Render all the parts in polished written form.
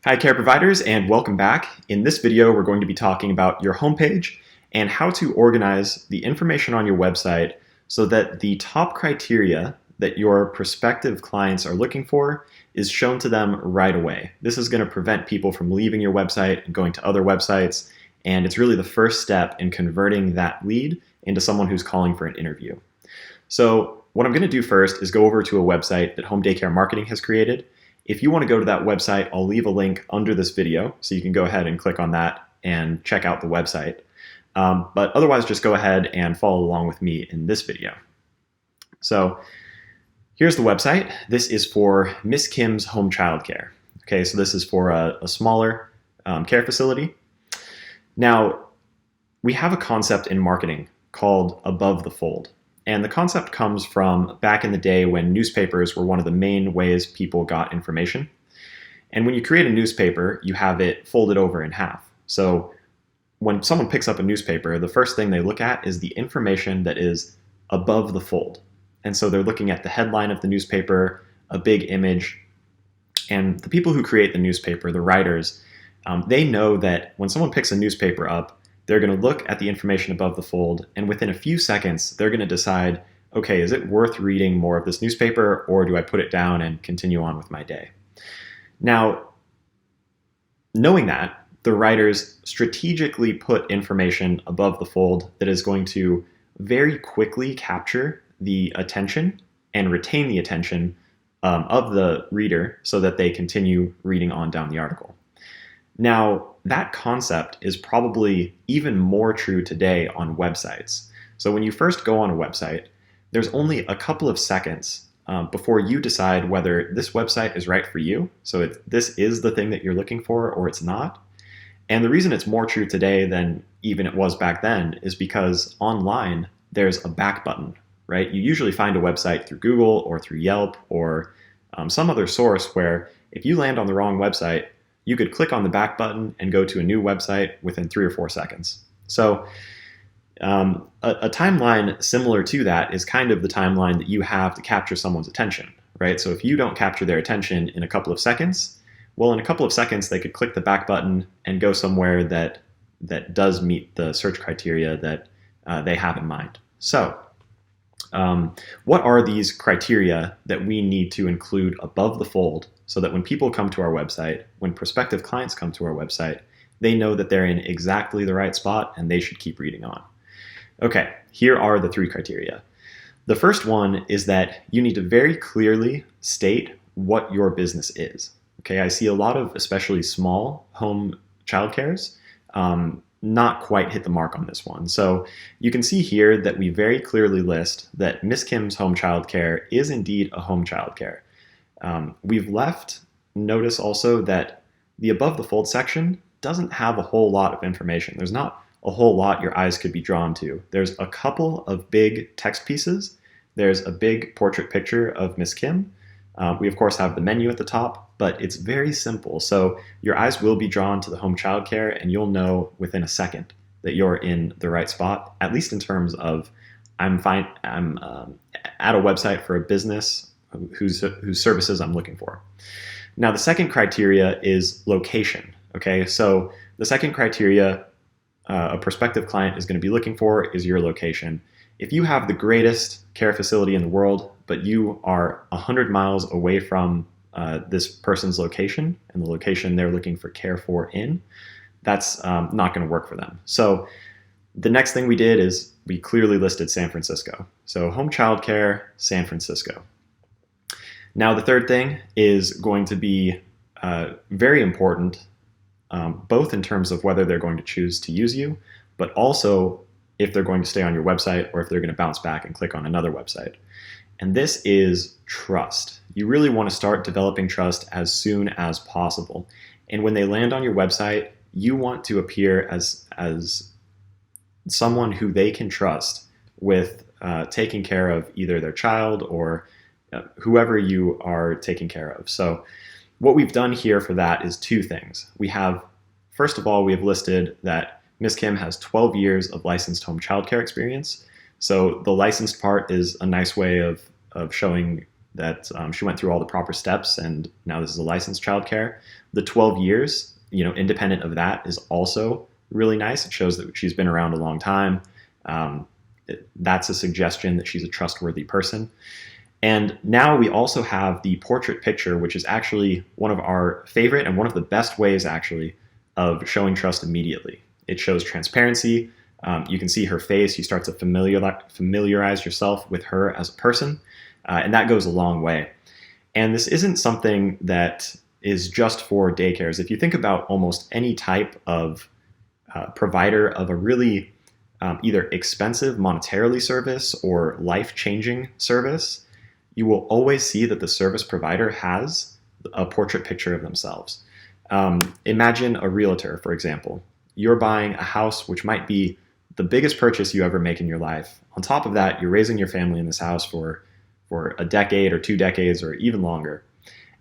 Hi, care providers, and welcome back. In this video, we're going to be talking about your homepage and how to organize the information on your website so that the top criteria that your prospective clients are looking for is shown to them right away. This is going to prevent people from leaving your website and going to other websites, and it's really the first step in converting that lead into someone who's calling for an interview. So what I'm going to do first is go over to a website that Home Daycare Marketing has created. If you want to go to that website, I'll leave a link under this video, so you can go ahead and click on that and check out the website. But otherwise, just go ahead and follow along with me in this video. So here's the website. This is for Miss Kim's Home Childcare. Okay, so this is for a smaller care facility. Now, we have a concept in marketing called above the fold. And the concept comes from back in the day when newspapers were one of the main ways people got information. And when you create a newspaper, you have it folded over in half. So when someone picks up a newspaper, the first thing they look at is the information that is above the fold. And so they're looking at the headline of the newspaper, a big image. And the people who create the newspaper, the writers, they know that when someone picks a newspaper up, they're going to look at the information above the fold, and within a few seconds, they're going to decide, okay, is it worth reading more of this newspaper, or do I put it down and continue on with my day? Now, knowing that, the writers strategically put information above the fold that is going to very quickly capture the attention and retain the attention of the reader so that they continue reading on down the article. Now, that concept is probably even more true today on websites. So when you first go on a website, there's only a couple of seconds before you decide whether this website is right for you. So this is the thing that you're looking for or it's not. And the reason it's more true today than even it was back then is because online there's a back button, right? You usually find a website through Google or through Yelp or some other source where if you land on the wrong website, you could click on the back button and go to a new website within 3 or 4 seconds. So a timeline similar to that is kind of the timeline that you have to capture someone's attention, right? So if you don't capture their attention in a couple of seconds, well, in a couple of seconds, they could click the back button and go somewhere that does meet the search criteria that they have in mind. So what are these criteria that we need to include above the fold so that when people come to our website, when prospective clients come to our website, they know that they're in exactly the right spot and they should keep reading on? Okay, here are the 3 criteria. The first one is that you need to very clearly state what your business is. Okay, I see a lot of especially small home childcares not quite hit the mark on this one. So you can see here that we very clearly list that Miss Kim's Home Childcare is indeed a home childcare. We've left notice also that the above the fold section doesn't have a whole lot of information. There's not a whole lot your eyes could be drawn to. There's a couple of big text pieces. There's a big portrait picture of Miss Kim. We of course have the menu at the top, but it's very simple. So your eyes will be drawn to the home childcare and you'll know within a second that you're in the right spot, at least in terms of I'm at a website for a business whose services I'm looking for. Now, the second criteria is location. Okay, so the second criteria a prospective client is going to be looking for is your location. If you have the greatest care facility in the world, but you are 100 miles away from this person's location and the location they're looking for care for in, that's not going to work for them. So the next thing we did is we clearly listed San Francisco. So home childcare, San Francisco. Now, the third thing is going to be very important, both in terms of whether they're going to choose to use you, but also if they're going to stay on your website or if they're going to bounce back and click on another website. And this is trust. You really want to start developing trust as soon as possible. And when they land on your website, you want to appear as someone who they can trust with taking care of either their child or whoever you are taking care of. So what we've done here for that is 2 things. We have, first of all, we have listed that Ms. Kim has 12 years of licensed home childcare experience. So the licensed part is a nice way of showing that she went through all the proper steps, and now this is a licensed childcare. The 12 years, independent of that, is also really nice. It shows that she's been around a long time. That's a suggestion that she's a trustworthy person. And now we also have the portrait picture, which is actually one of our favorite and one of the best ways, actually, of showing trust immediately. It shows transparency. You can see her face. You start to familiarize yourself with her as a person, and that goes a long way. And this isn't something that is just for daycares. If you think about almost any type of provider of a really either expensive monetarily service or life-changing service, you will always see that the service provider has a portrait picture of themselves. Imagine a realtor, for example. You're buying a house which might be the biggest purchase you ever make in your life. On top of that, you're raising your family in this house for a decade or 2 decades or even longer.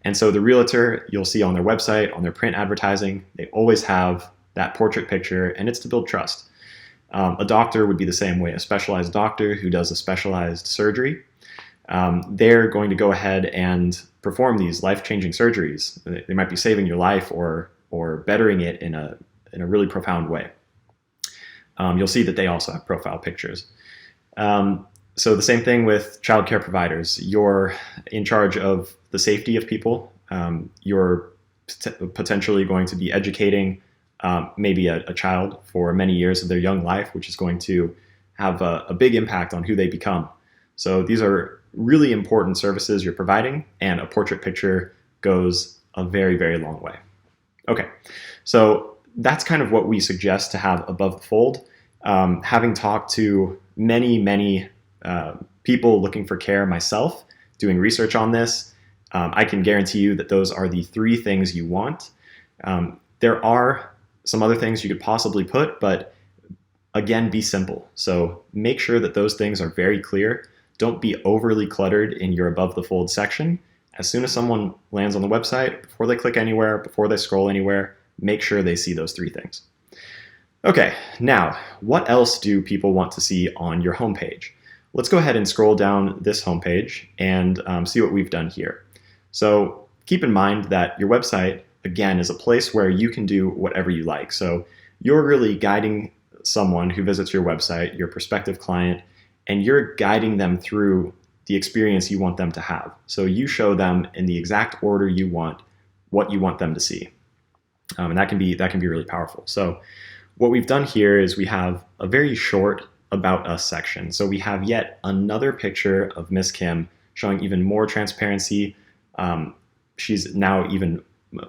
And so the realtor, you'll see on their website, on their print advertising, they always have that portrait picture, and it's to build trust. A doctor would be the same way. A specialized doctor who does a specialized surgery, they're going to go ahead and perform these life-changing surgeries. They might be saving your life or bettering it in a really profound way. You'll see that they also have profile pictures. So the same thing with childcare providers. You're in charge of the safety of people. You're potentially going to be educating maybe a child for many years of their young life, which is going to have a big impact on who they become. So these are really important services you're providing, and a portrait picture goes a very, very long way. Okay, so that's kind of what we suggest to have above the fold. Having talked to many people looking for care myself, doing research on this, I can guarantee you that those are the 3 things you want. There are some other things you could possibly put, but again, be simple. So make sure that those things are very clear. Don't be overly cluttered in your above the fold section. As soon as someone lands on the website, before they click anywhere, before they scroll anywhere, make sure they see those 3 things. Okay, now, what else do people want to see on your homepage? Let's go ahead and scroll down this homepage and see what we've done here. So keep in mind that your website, again, is a place where you can do whatever you like. So you're really guiding someone who visits your website, your prospective client, and you're guiding them through the experience you want them to have. So you show them in the exact order you want what you want them to see. And that can be really powerful. So what we've done here is we have a very short About Us section. So we have yet another picture of Miss Kim showing even more transparency. She's now even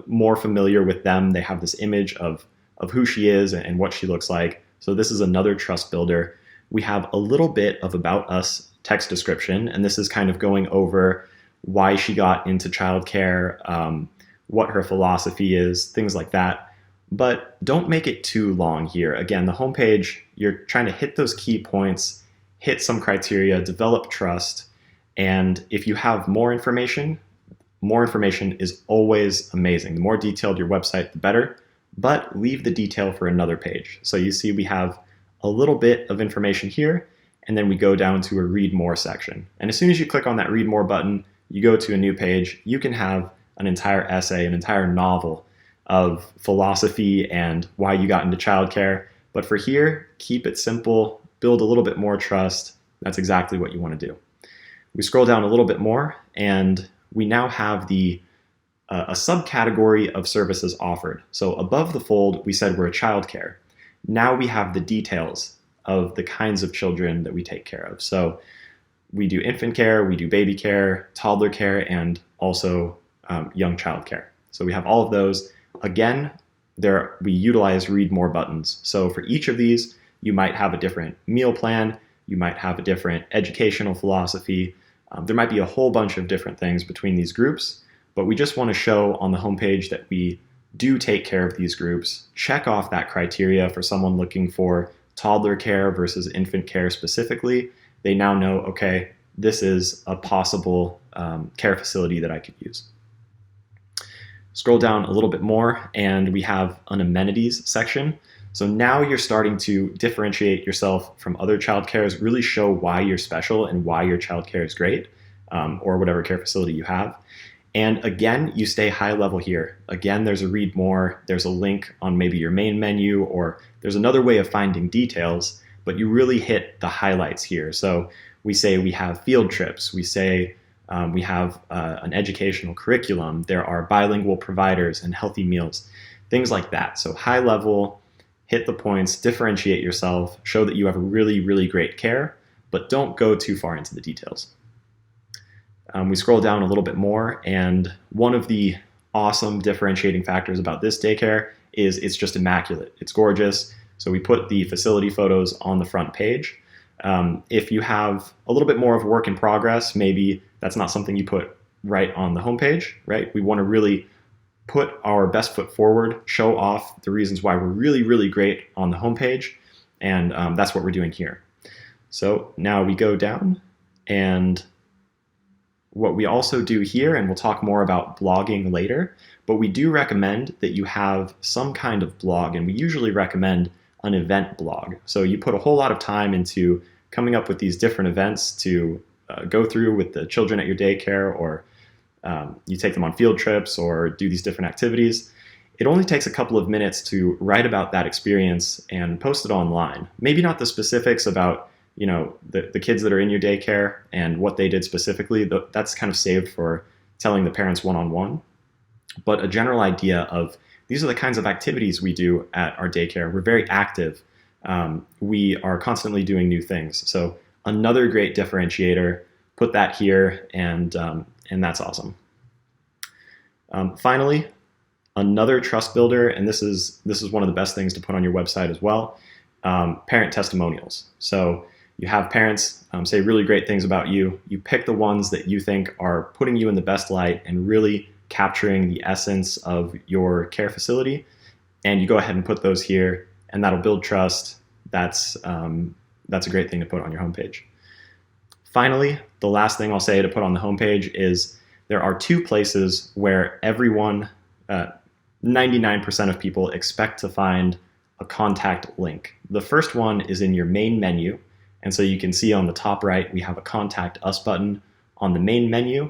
more familiar with them. They have this image of who she is and what she looks like. So this is another trust builder. We have a little bit of About Us text description, and this is kind of going over why she got into childcare, what her philosophy is, things like that. But don't make it too long here. Again, the homepage, you're trying to hit those key points, hit some criteria, develop trust, and if you have more information is always amazing. The more detailed your website, the better, but leave the detail for another page. So you see we have a little bit of information here, and then we go down to a Read More section. And as soon as you click on that Read More button, you go to a new page. You can have an entire essay, an entire novel of philosophy and why you got into childcare. But for here, keep it simple, build a little bit more trust. That's exactly what you want to do. We scroll down a little bit more, and we now have a subcategory of services offered. So above the fold, we said we're a childcare. Now we have the details of the kinds of children that we take care of. So we do infant care, we do baby care, toddler care, and also young child care. So we have all of those. Again, we utilize Read More buttons. So for each of these, you might have a different meal plan, you might have a different educational philosophy. There might be a whole bunch of different things between these groups, but we just want to show on the homepage that we do take care of these groups. Check off that criteria for someone looking for toddler care versus infant care specifically. They now know, okay, this is a possible care facility that I could use. Scroll down a little bit more, and we have an amenities section. So now you're starting to differentiate yourself from other childcares, really show why you're special and why your childcare is great. or whatever care facility you have. And again, you stay high level here. Again, there's a read more, there's a link on maybe your main menu, or there's another way of finding details, but you really hit the highlights here. So we say we have field trips, we say we have an educational curriculum, there are bilingual providers and healthy meals, things like that. So high level, hit the points, differentiate yourself, show that you have really, really great care, but don't go too far into the details. We scroll down a little bit more, and one of the awesome differentiating factors about this daycare is it's just immaculate. It's gorgeous. So we put the facility photos on the front page. If you have a little bit more of work in progress, maybe that's not something you put right on the homepage, right? We want to really put our best foot forward, show off the reasons why we're really, really great on the homepage, and that's what we're doing here. So now we go down, and what we also do here, and we'll talk more about blogging later, but we do recommend that you have some kind of blog, and we usually recommend an event blog. So you put a whole lot of time into coming up with these different events to go through with the children at your daycare, or you take them on field trips or do these different activities. It only takes a couple of minutes to write about that experience and post it online. Maybe not the specifics about the kids that are in your daycare and what they did specifically. That's kind of saved for telling the parents one-on-one. But a general idea of these are the kinds of activities we do at our daycare. We're very active. We are constantly doing new things. So another great differentiator, put that here, and that's awesome. Finally, another trust builder, and this is one of the best things to put on your website as well, parent testimonials. So you have parents say really great things about you. You pick the ones that you think are putting you in the best light and really capturing the essence of your care facility, and you go ahead and put those here, and that'll build trust. That's a great thing to put on your homepage. Finally, the last thing I'll say to put on the homepage is there are two places where everyone, 99% of people, expect to find a contact link. The first one is in your main menu. And so you can see on the top right, we have a Contact Us button on the main menu.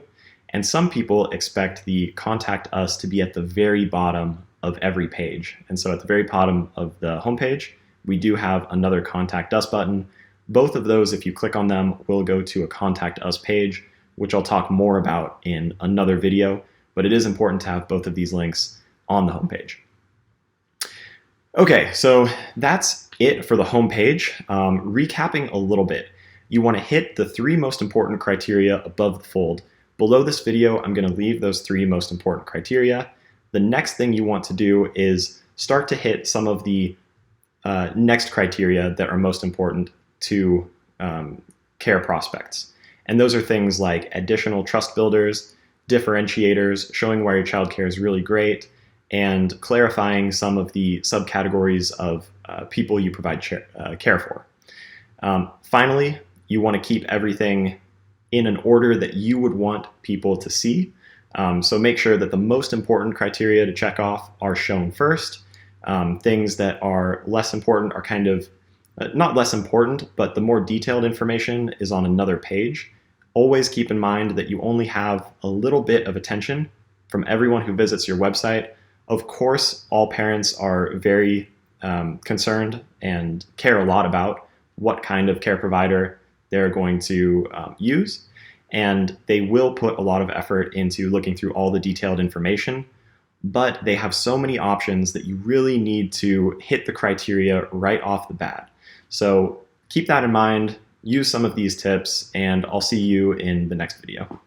And some people expect the Contact Us to be at the very bottom of every page. And so at the very bottom of the homepage, we do have another Contact Us button. Both of those, if you click on them, will go to a Contact Us page, which I'll talk more about in another video. But it is important to have both of these links on the homepage. Okay, so that's it for the homepage. Recapping a little bit, you want to hit the 3 most important criteria above the fold. Below this video, I'm going to leave those 3 most important criteria. The next thing you want to do is start to hit some of the next criteria that are most important to care prospects. And those are things like additional trust builders, differentiators, showing why your child care is really great, and clarifying some of the subcategories of people you provide care for. Finally, you want to keep everything in an order that you would want people to see. So make sure that the most important criteria to check off are shown first. Things that are less important are kind of, not less important, but the more detailed information is on another page. Always keep in mind that you only have a little bit of attention from everyone who visits your website. Of course, all parents are very concerned and care a lot about what kind of care provider they're going to use, and they will put a lot of effort into looking through all the detailed information, but they have so many options that you really need to hit the criteria right off the bat. So keep that in mind, use some of these tips, and I'll see you in the next video.